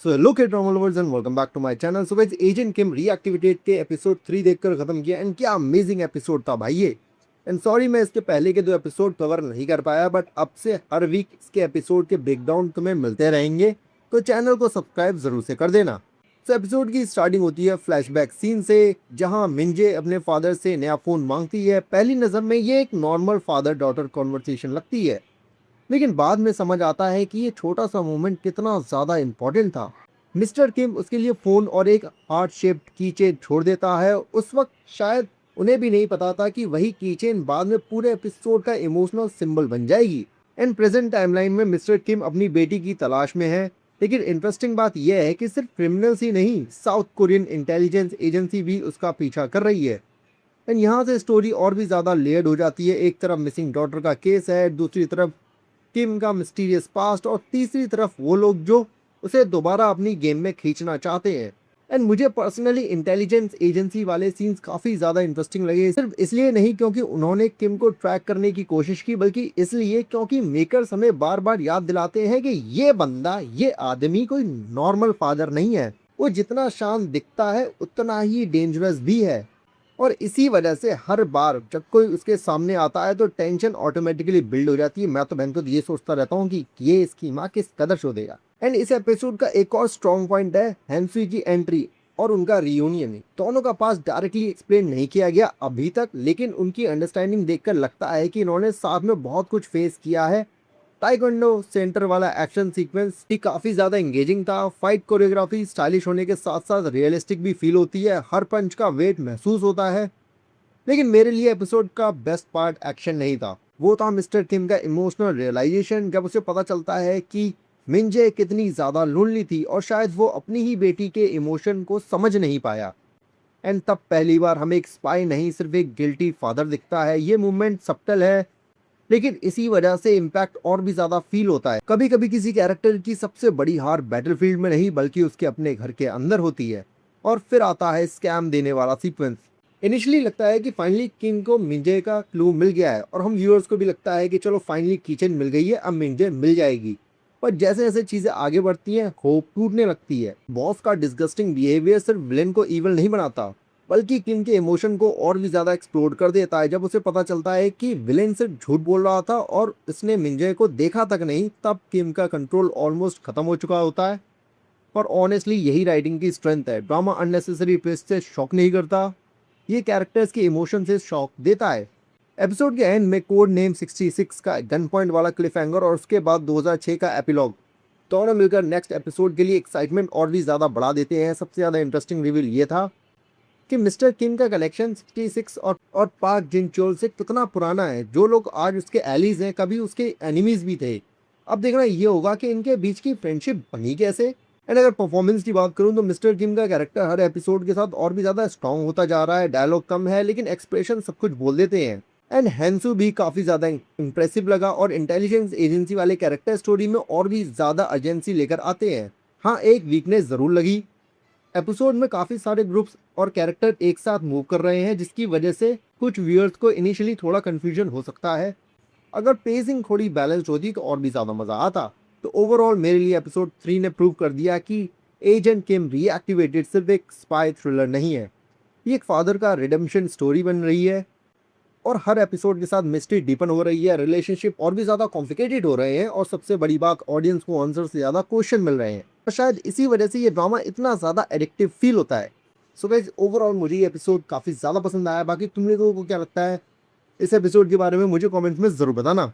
So hello K drama lovers and welcome back to my channel. So guys, agent Kim reactivated के episode 3 देखकर खत्म किया and क्या amazing episode था भाई ये। एंड सॉरी मैं इसके पहले के 2 एपिसोड कवर नहीं कर पाया, बट अब से हर वीक इसके एपिसोड के ब्रेकडाउन तुम्हें मिलते रहेंगे, तो चैनल को सब्सक्राइब जरूर से कर देना। तो एपिसोड की स्टार्टिंग होती है फ्लैशबैक सीन से, जहां मिंजे अपने फादर से नया फोन मांगती है। पहली नजर में ये एक नॉर्मल फादर डॉटर कॉन्वर्सेशन लगती है, लेकिन बाद में समझ आता है कि ये छोटा सा मोमेंट कितना ज़्यादा इम्पोर्टेंट था। मिस्टर किम उसके लिए फ़ोन और एक हार्ट शेप्ड कीचेन छोड़ देता है। उस वक्त शायद उन्हें भी नहीं पता था कि वही कीचेन बाद में पूरे एपिसोड का इमोशनल सिंबल बन जाएगी। एंड प्रेजेंट टाइमलाइन में मिस्टर किम अपनी बेटी की तलाश में है, लेकिन इंटरेस्टिंग बात यह है कि सिर्फ क्रिमिनल्स ही नहीं, साउथ कोरियन इंटेलिजेंस एजेंसी भी उसका पीछा कर रही है। एंड यहाँ से स्टोरी और भी ज़्यादा लेयर्ड हो जाती है। एक तरफ मिसिंग डॉटर का केस है, दूसरी तरफ किम का मिस्टीरियस पास्ट, और तीसरी तरफ वो लोग जो उसे दोबारा अपनी गेम में खींचना चाहते हैं। एंड मुझे पर्सनली इंटेलिजेंस एजेंसी वाले सीन्स काफ़ी ज़्यादा इंटरेस्टिंग लगे, सिर्फ इसलिए नहीं क्योंकि उन्होंने किम को ट्रैक करने की कोशिश की, बल्कि इसलिए क्योंकि मेकर्स हमें बार बार याद दिलाते हैं कि ये बंदा, ये आदमी कोई नॉर्मल फादर नहीं है। वो जितना शांत दिखता है उतना ही डेंजरस भी है। और इसी वजह से हर बार जब कोई उसके सामने आता है तो टेंशन ऑटोमेटिकली बिल्ड हो जाती है। मैं तो बहन तो ये सोचता रहता हूँ कि ये इसकी माँ किस कदर शो देगा। एंड इस एपिसोड का एक और स्ट्रॉन्ग पॉइंट है हैंसुई की एंट्री और उनका रियूनियन। दोनों का पास डायरेक्टली एक्सप्लेन नहीं किया गया अभी तक, लेकिन उनकी अंडरस्टैंडिंग देखकर लगता है कि इन्होंने साथ में बहुत कुछ फेस किया है। ताइक्वांडो सेंटर वाला एक्शन सीक्वेंस भी काफी ज्यादा एंगेजिंग था। फाइट कोरियोग्राफी स्टाइलिश होने के साथ साथ रियलिस्टिक भी फील होती है, हर पंच का वेट महसूस होता है। लेकिन मेरे लिए एपिसोड का बेस्ट पार्ट एक्शन नहीं था, वो था मिस्टर किम का इमोशनल रियलाइजेशन, जब उसे पता चलता है कि मिंजे कितनी ज्यादा लोनली थी और शायद वो अपनी ही बेटी के इमोशन को समझ नहीं पाया। एंड तब पहली बार हमें एक स्पाई नहीं, सिर्फ एक गिल्टी फादर दिखता है। ये मूवमेंट सब्टल है, लेकिन इसी वजह से इम्पैक्ट और भी ज्यादा फील होता है। कभी कभी किसी कैरेक्टर की सबसे बड़ी हार बैटलफील्ड में नहीं, बल्कि उसके अपने घर के अंदर होती है। और फिर आता है स्कैम देने वाला सीक्वेंस। इनिशियली लगता है कि फाइनली किंग को मिंजे का क्लू मिल गया है, और हम व्यूअर्स को भी लगता है कि चलो फाइनली किचन मिल गई है, अब मिंजे मिल जाएगी। पर जैसे जैसे चीजें आगे बढ़ती हैं, होप टूटने लगती है। बॉस का डिस्गस्टिंग बिहेवियर सिर्फ विलेन को इविल नहीं बनाता, बल्कि किम के इमोशन को और भी ज्यादा एक्सप्लोर कर देता है। जब उसे पता चलता है कि विलेन सिर्फ झूठ बोल रहा था और इसने मिंजे को देखा तक नहीं, तब किम का कंट्रोल ऑलमोस्ट खत्म हो चुका होता है। पर ऑनेस्टली यही राइटिंग की स्ट्रेंथ है। ड्रामा अननेसेसरी ट्विस्ट से शॉक नहीं करता, ये कैरेक्टर्स के इमोशन से शॉक देता है। एपिसोड के एंड में कोड नेम 66 का गन पॉइंट वाला क्लिफ हैंगर और उसके बाद 2006 का एपिलॉग, दोनों मिलकर नेक्स्ट एपिसोड के लिए एक्साइटमेंट और भी ज़्यादा बढ़ा देते हैं। सबसे ज़्यादा इंटरेस्टिंग रिवील ये था कि मिस्टर किम का कनेक्शन 66 और पार्क जिन चोल से कितना पुराना है। जो लोग आज उसके एलीज हैं, कभी उसके एनिमीज भी थे। अब देखना ये होगा कि इनके बीच की फ्रेंडशिप बनी कैसे। एंड अगर परफॉर्मेंस की बात करूं तो मिस्टर किम का कैरेक्टर हर एपिसोड के साथ और भी ज़्यादा स्ट्रॉन्ग होता जा रहा है। डायलॉग कम है, लेकिन एक्सप्रेशन सब कुछ बोल देते हैं। एंड हैंसू भी काफ़ी ज़्यादा इंप्रेसिव लगा, और इंटेलिजेंस एजेंसी वाले कैरेक्टर स्टोरी में और भी ज़्यादा अर्जेंसी लेकर आते हैं। हाँ, एक वीकनेस ज़रूर लगी, एपिसोड में काफ़ी सारे ग्रुप्स और कैरेक्टर एक साथ मूव कर रहे हैं, जिसकी वजह से कुछ व्यूअर्स को इनिशियली थोड़ा कंफ्यूजन हो सकता है। अगर पेसिंग थोड़ी बैलेंस्ड होती तो और भी ज़्यादा मज़ा आता। तो ओवरऑल मेरे लिए एपिसोड 3 ने प्रूव कर दिया कि एजेंट किम रीएक्टिवेटेड सिर्फ एक स्पाई थ्रिलर नहीं है, ये एक फादर का रिडेम्पशन स्टोरी बन रही है। और हर एपिसोड के साथ मिस्ट्री डीपन हो रही है, रिलेशनशिप और भी ज़्यादा कॉम्प्लिकेटेड हो रहे हैं, और सबसे बड़ी बात, ऑडियंस को आंसर से ज़्यादा क्वेश्चन मिल रहे हैं। और शायद इसी वजह से ये ड्रामा इतना ज़्यादा एडिक्टिव फील होता है। सो गाइस, ओवरऑल मुझे ये एपिसोड काफ़ी ज़्यादा पसंद आया। बाकी तुम लोगों को क्या लगता है इस एपिसोड के बारे में, मुझे कमेंट्स में ज़रूर बताना।